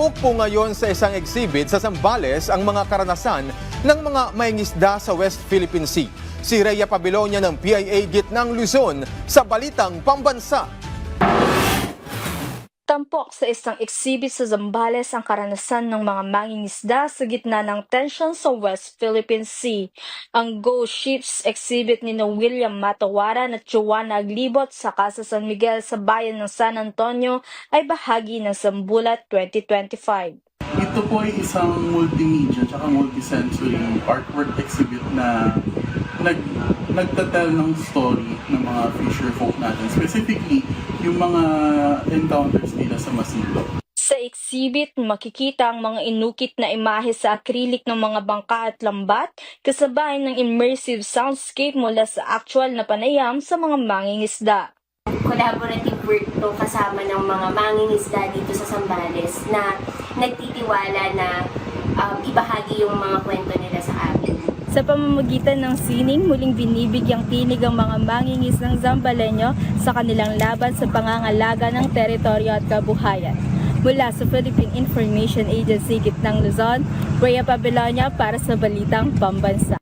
Tampok po ngayon sa isang exhibit sa Zambales ang mga karanasan ng mga mangingisda sa West Philippine Sea. Si Rhea Pabilonia ng PIA Gitnang Luzon sa Balitang Pambansa. Tampok sa isang exhibit sa Zambales ang karanasan ng mga mangingisda sa gitna ng tensyon sa West Philippine Sea. Ang Go Ships exhibit ni William Matawaran at Joanna Aglibot sa Casa San Miguel sa bayan ng San Antonio ay bahagi ng Sambulat 2025. Ito po ay isang multimedia at multisensory artwork exhibit na nagtatel ng story ng mga fisher folk natin. Specifically, yung mga encounters nila sa Masinloc. Sa exhibit, makikita ang mga inukit na imahe sa acrylic ng mga bangka at lambat, kasabay ng immersive soundscape mula sa actual na panayam sa mga mangingisda. Collaborative work to kasama ng mga mangingisda dito sa Zambales na nagtitiwala na ibahagi yung mga kwento nila sa amin. Sa pamamagitan ng sining, muling binibigyang tinig ang mga mangingisdang Zambaleño sa kanilang laban sa pangangalaga ng teritoryo at kabuhayan. Mula sa Philippine Information Agency Gitnang Luzon, Rhea Pabilonia para sa Balitang Pambansa.